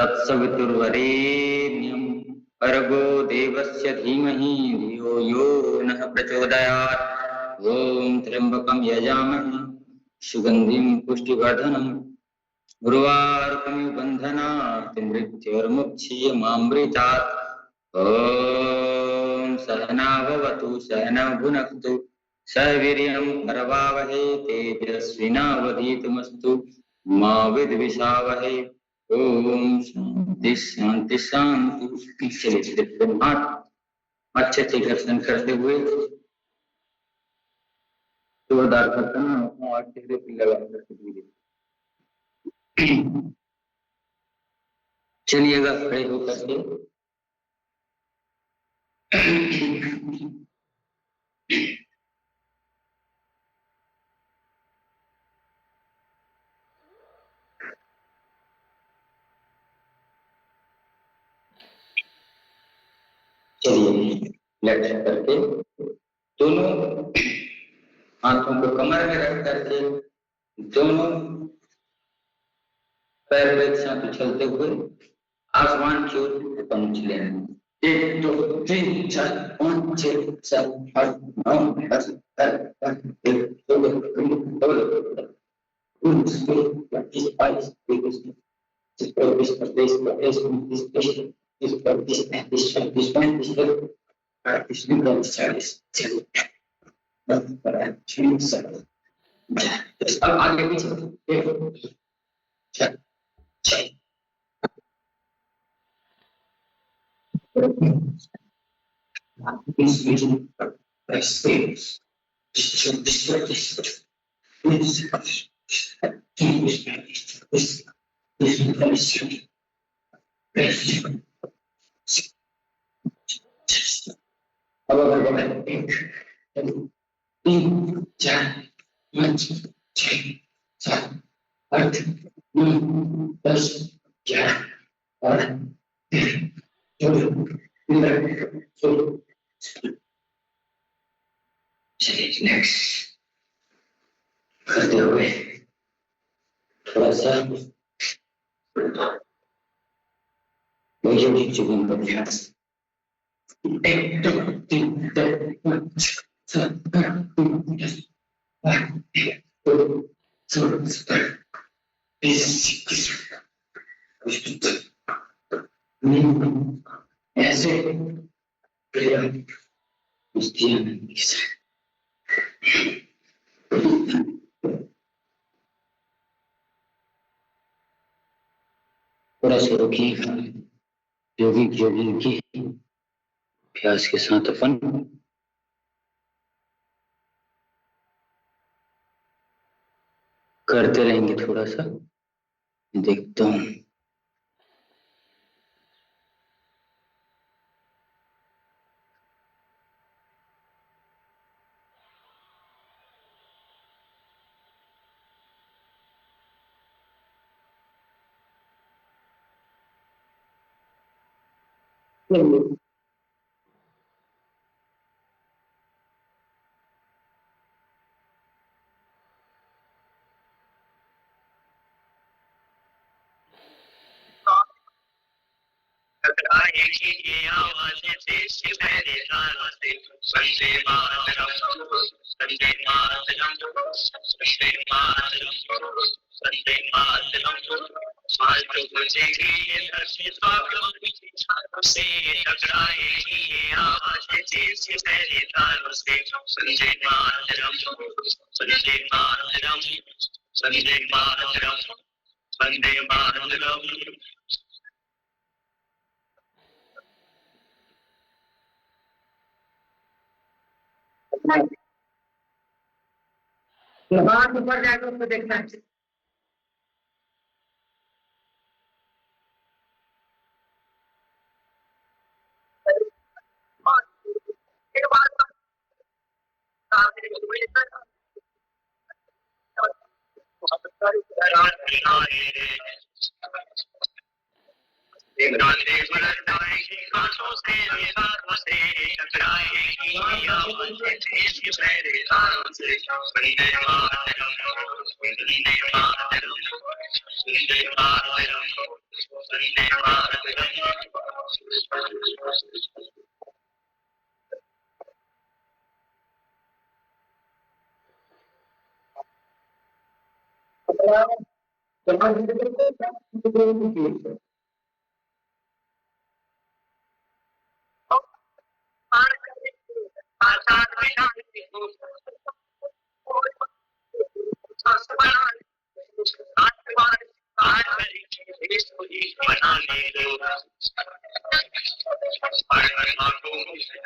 तत्सवितुर्वरेण्यं भर्गो देवस्य धीमहि धियो यो नः प्रचोदयात्। ओम त्र्यंबकं यजामहे सुगंधिं पुष्टिवर्धनम् उर्वारुकमिव बन्धनात् मृत्युर्मुक्षीयमामृतात्। ओम सहना भवतु सहनौ भुनक्तु सह वीर्यं करवावहै तेजस्विनावधीतमस्तु मा विद्विषावहै। ओम शांति शांति शांति। चलिए अच्छे से दर्शन करते हुए जोरदार करना और चेहरे पे लगा करके धीरे चलिएगा खड़े होकर के। चलिए लेट करके दोनों हाथों को कमर में रख करके दोनों पैर एक साथ उछलते हुए आसमान की ओर पहुंच लें। 1 2 3 4 5 6 7 8 9 10 11 12 अब आगे पीछे अब अगर 1 2 3 4 5 6 7 8 9 10 11 12 चलिए नेक्स्ट करते हुए थोड़ा सा वैज्ञानिक जीवन का अभ्यास। 1 2 3 4 5 6 7 8 9 10 ऐसे थोड़ा सा रोकिएगा। योगिक की अभ्यास के साथ अपन करते रहेंगे। थोड़ा सा देखता हूँ। ये आवाज़ें देश के पहले तारों से वंदे मातरम वंदे मातरम वंदे मातरम वंदे मातरम। आज तो बजेगी ये धरती पागलों से टकराएगी ये आवाज़ें देश के पहले तारों नमस्ते वंदे मातरम वंदे मातरम वंदे मातरम वंदे मातरम हाथ ऊपर जाकर उसको देखना है। गांधी बुलंदाएगी हाथों से निगाहों से टकराएगी आवाज़ें तेज मेरे तारों से वंदे मातरम वंदे मातरम वंदे मातरम वंदे मातरम बनाने दो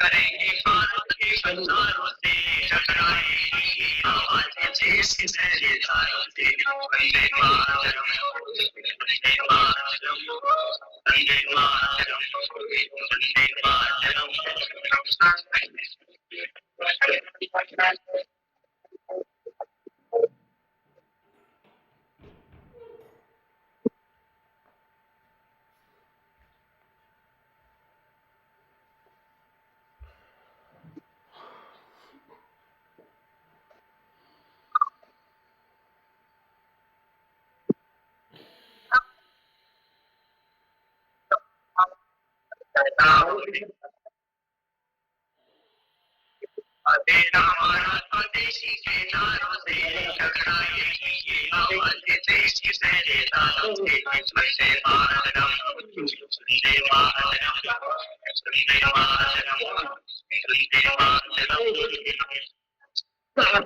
करेंगे भारत के बंजारों से टकराएगी आवाज़ें देश के पहले तारों से वंदे मातरम वंदे मातरम वंदे मातरम वंदे मातरम तेरा हमारा स्वदेशी के नारों से टकराएगी ये आवाज़ें देश के पहले तारों से वंदे मातरम वंदे मातरम वंदे मातरम वंदे मातरम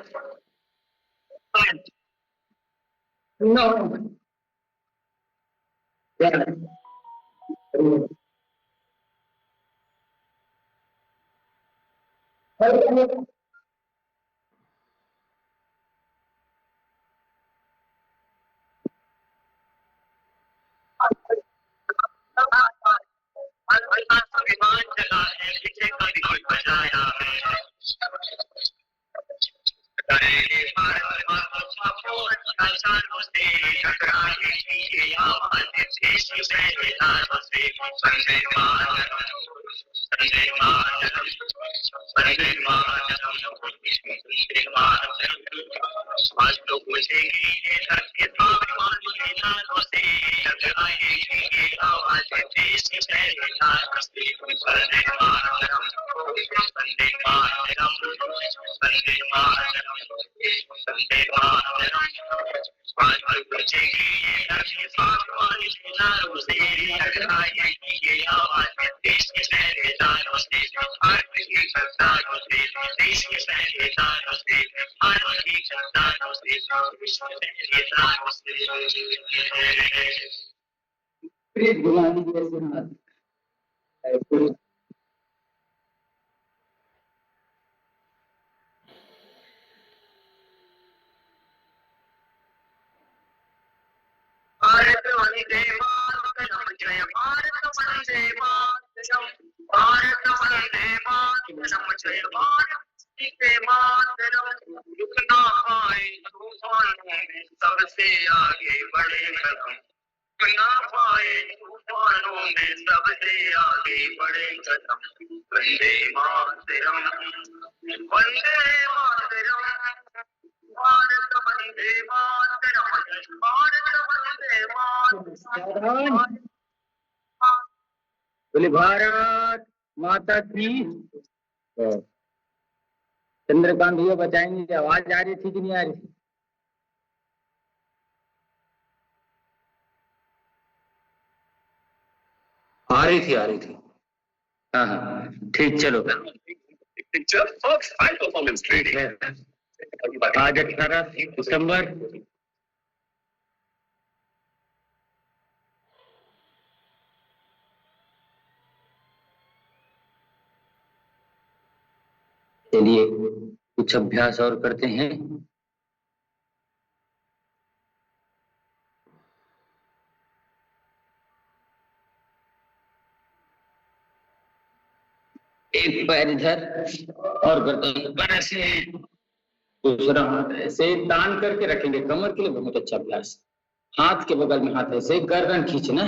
No. Yeah. विमान चला है पीछे का ढोल बजाया है करेंगे भारत माता आचारों से टकराएगी ये आवाज़ें देश के पहले तारों से वंदे मातरम वंदे मातरम वंदे मातरम वंदे मातरम आज तो बुझेगी ये धरती स्वाभिमान के नारों से टकराएगी ये आवाज़ें देश के पहले तारों से वंदे मातरम वंदे मातरम वंदे मातरम वंदे मातरम आज तो बुझेगी ये धरती स्वाभिमान के नारों से टकराएगी ये आवाज़ें देश के पहले तारों से भारत की संतानों से देश के पहले तारों से भारत की संतानों से विश्व के पहले तारों से प्लीज बुला लीजिए सुना। भारत वंदे मातरम जय भारत वंदे मातरम भारत वंदे मातरम जय भारत वंदे मातरम रुकना पाए तूफानों में सबसे आगे बढ़े कदम रुकना पाए तूफानों में सबसे आगे बढ़े कदम वंदे मातरम वंदे मातरम भारत वंदे मातरम भारत वंदे मातरम बोले भारत माता की। चंद्रकांत भैया बचाएंगे। आवाज आ रही थी कि नहीं आ रही थी? आ रही थी। हाँ हाँ ठीक, चलो। Picture first high performance training. आज 18 सितंबर चलिए कुछ अभ्यास और करते हैं। एक पैर इधर और गर्दन पर ऐसे, दूसरा हाथ ऐसे तान करके रखेंगे। कमर के लिए बहुत अच्छा अभ्यास। हाथ के बगल में हाथ ऐसे, गर्दन खींचना,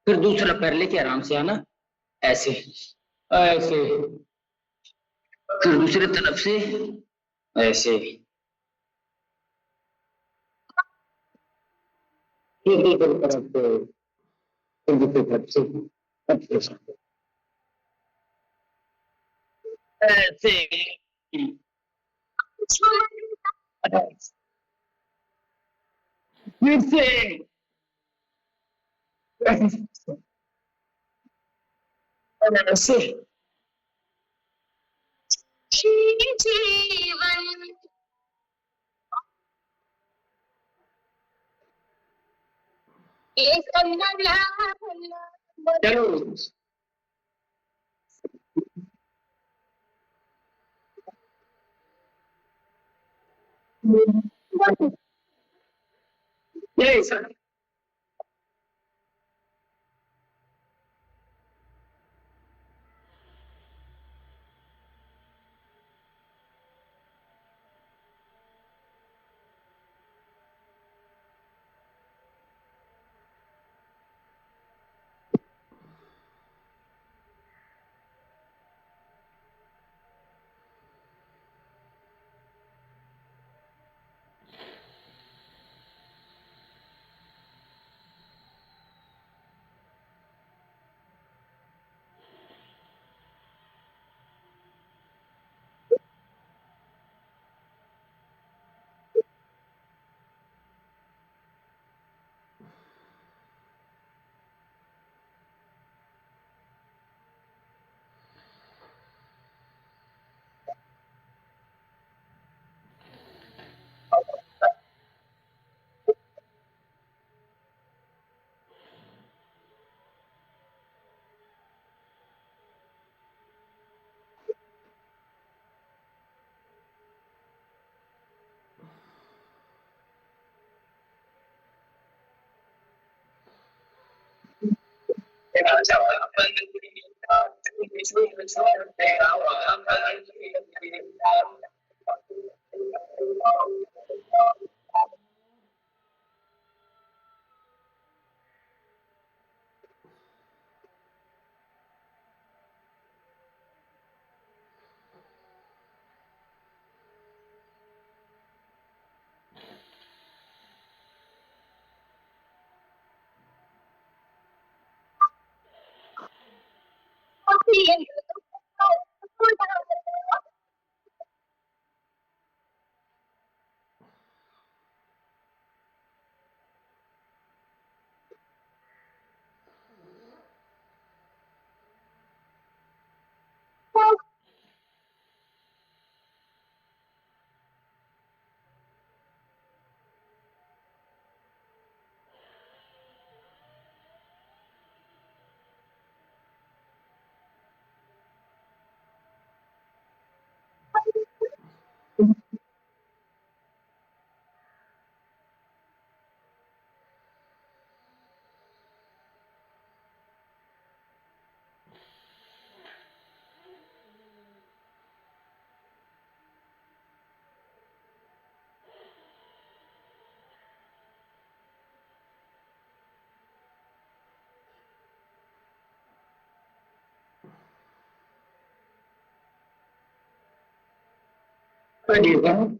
फिर दूसरा पैर लेके आराम से आना, ऐसे ऐसे, फिर दूसरी तरफ से ऐसे, फिर दूसरी तरफ से, फिर दूसरी तरफ से ऐसे, फिर से ऐसे। जीवन एक चलो ये सर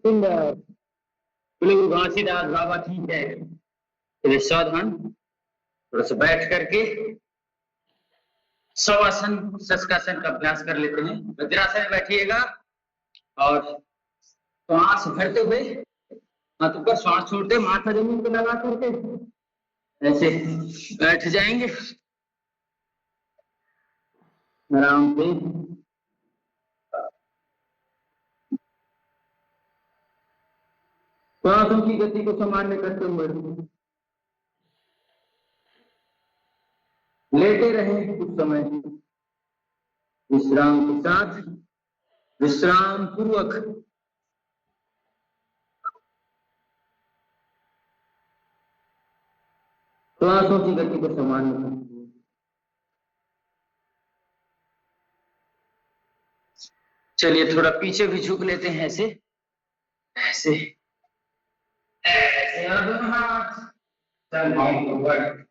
सुंदर। बोले घासीदास बाबा ठीक है। चलिए सावधान, थोड़ा सा बैठ करके शवासन शस्कासन का अभ्यास कर लेते हैं। वज्रासन में बैठिएगा और श्वास भरते हुए हाथों पर श्वास छोड़ते, माथा जमीन पे लगा करके ऐसे बैठ जाएंगे आराम से। श्वासों की गति को सामान्य करते हुए लेटे रहें कुछ समय विश्राम के साथ, विश्राम पूर्वक श्वासों की गति को सामान्य करते हुए। चलिए थोड़ा पीछे भी झुक लेते हैं, ऐसे ऐसे ऐसे, और दोनों हाथ ऊपर।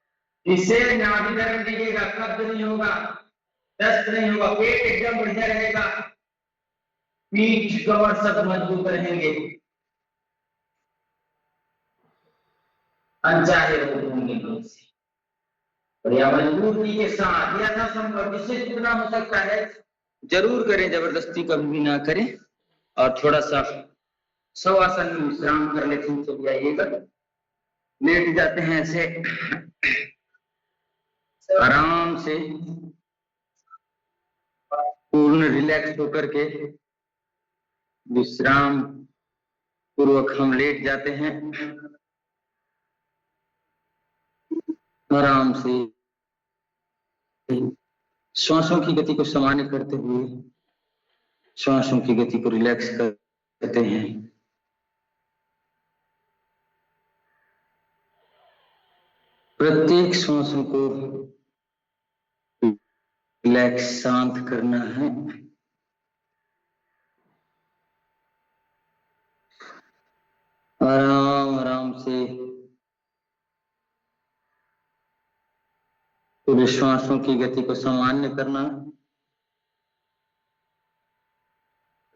इससे नाभि धर्म दिखेगा, कब्ज नहीं होगा, दस्त नहीं होगा, पेट एकदम बढ़िया रहेगा, पीठ कमर सब मजबूत रहेंगे, अनचाहे रोग होंगे बढ़िया मजबूती के साथ यथासंभव जिससे जितना हो सकता है जरूर करें, जबरदस्ती कभी भी ना करें। और थोड़ा सा शवासन में विश्राम कर लेते हैं। चलिए आइएगा, लेट जाते हैं ऐसे आराम से, पूर्ण रिलैक्स होकर के विश्राम पूर्वक हम लेट जाते हैं आराम से, श्वासों की गति को सामान्य करते हुए श्वासों की गति को रिलैक्स करते हैं। प्रत्येक श्वासों को रिलैक्स शांत करना है। आराम आराम से पूरे श्वासों की गति को सामान्य करना,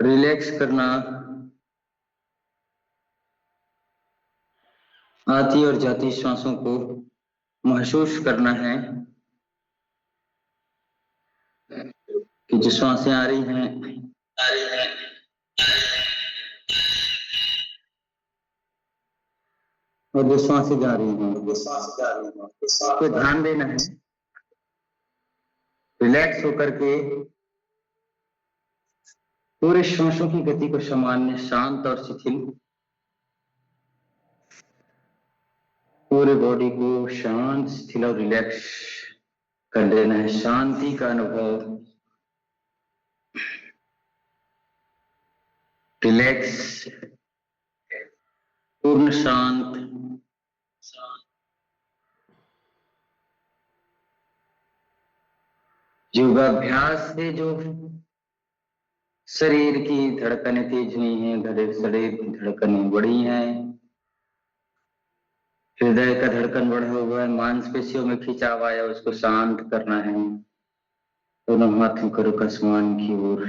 रिलैक्स करना, आती और जाती श्वासों को महसूस करना है कि जो श्वासें आ रही हैं और जो श्वासें जा रही हैं उस पर ध्यान देना है। रिलैक्स होकर के पूरे श्वासों की गति को सामान्य, शांत और शिथिल, पूरे बॉडी को शांत, शिथिल और रिलैक्स कर देना है। शांति का अनुभव, रिलैक्स, पूर्ण शांत, योगाभ्यास से जो शरीर की धड़कनें तेज हुई हैं, शरीर की धड़कनें बढ़ी हैं, हृदय का धड़कन बढ़ा हुआ है, मांसपेशियों में खिंचाव आया, उसको शांत करना है। दोनों हाथों को रुख आसमान की ओर,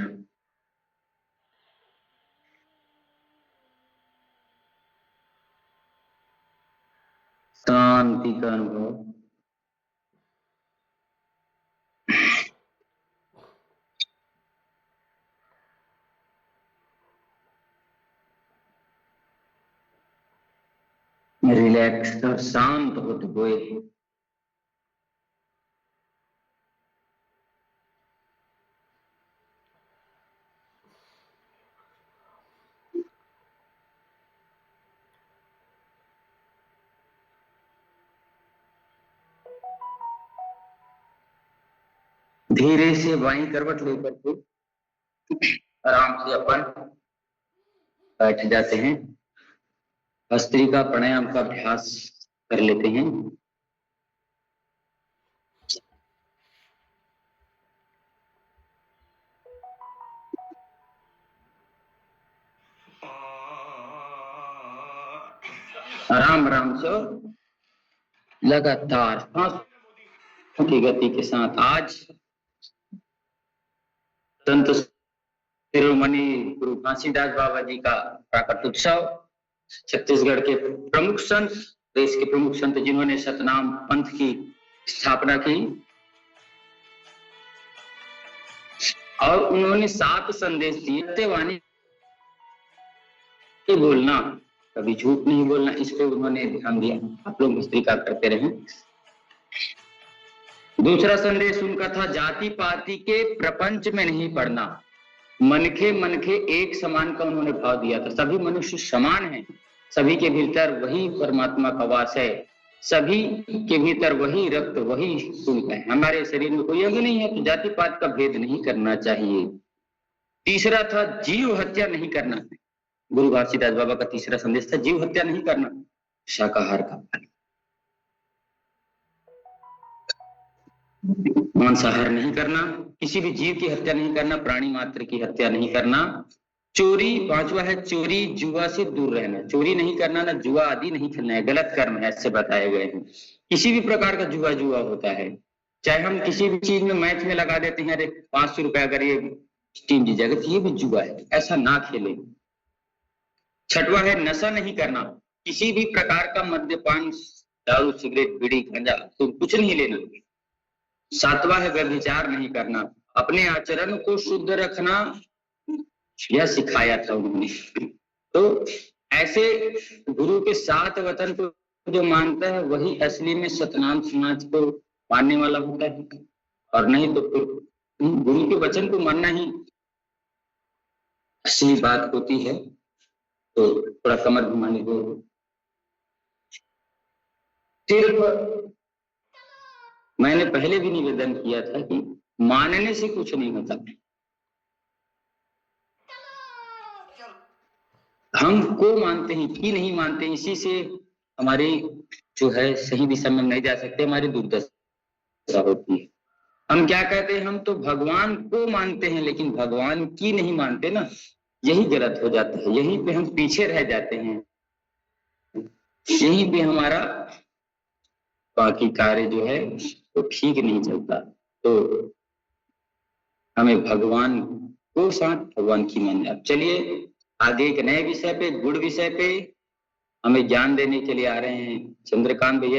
शांति का अनुभव। रिलैक्स और शांत होते हुए धीरे से बाईं करवट लेकर के आराम से अपन बैठ जाते हैं। भस्त्रिका प्राणायाम का अभ्यास कर लेते हैं। आराम आराम से लगातार सांसों की गति के साथ आज संत शिरोमणि गुरु घासीदास बाबा जी का प्राकट उत्सव, छत्तीसगढ़ के प्रमुख संत, देश के प्रमुख संत जिन्होंने सतनाम पंथ की स्थापना की और उन्होंने 7 संदेश दिए। सत्यवाणी बोलना, कभी झूठ नहीं बोलना, इस पे उन्होंने ध्यान दिया। आप लोग भस्त्रिका करते रहें। दूसरा संदेश उनका था जाति पाति के प्रपंच में नहीं पड़ना। मनखे मनखे एक समान का उन्होंने भाव दिया था। सभी मनुष्य समान हैं, सभी के भीतर वही परमात्मा का वास है, सभी के भीतर वही रक्त, वही खून है। हमारे शरीर में कोई अंग नहीं है, तो जाति पात का भेद नहीं करना चाहिए। तीसरा था जीव हत्या नहीं करना। गुरु घासीदास बाबा का तीसरा संदेश था जीव हत्या नहीं करना, शाकाहार का पालन, मांसाहार नहीं करना, किसी भी जीव की हत्या नहीं करना, प्राणी मात्र की हत्या नहीं करना। चोरी, पांचवा है चोरी, जुआ से दूर रहना, चोरी नहीं करना, ना जुआ आदि नहीं खेलना है, गलत कर्म है, ऐसे बताए गए हैं। किसी भी प्रकार का जुआ होता है, चाहे हम किसी भी चीज में मैच में लगा देते हैं, अरे 500 रुपए अगर ये टीम जीत जाएगा, तो ये भी जुआ है, ऐसा ना खेले। छठवा है नशा नहीं करना, किसी भी प्रकार का मद्यपान, दारू, सिगरेट, बीड़ी, गांजा तो कुछ नहीं लेना। सातवां है व्यभिचार नहीं करना, अपने आचरण को शुद्ध रखना, यह सिखाया था उन्होंने। तो ऐसे गुरु के 7 वचन को जो मानता है वही असली में सतनाम समाज को मानने वाला होता है, और नहीं तो फिर गुरु के वचन को मानना ही असली बात होती है। तो थोड़ा कमर घुमाने को, सिर्फ मैंने पहले भी निवेदन किया था कि मानने से कुछ नहीं होता, हम को मानते हैं कि नहीं मानते हैं, इसी से हमारी जो है सही दिशा में नहीं जा सकते, हमारी दुर्दशा होती है। हम क्या कहते हैं, हम तो भगवान को मानते हैं लेकिन भगवान की नहीं मानते ना, यही गलत हो जाता है, यहीं पे हम पीछे रह जाते हैं, यहीं पे हमारा बाकी कार्य जो है तो ठीक नहीं चलता। तो हमें भगवान को साथ, भगवान की मानना। चलिए आगे एक नए विषय पे, गुड़ विषय पे हमें ज्ञान देने के लिए आ रहे हैं चंद्रकांत भैया।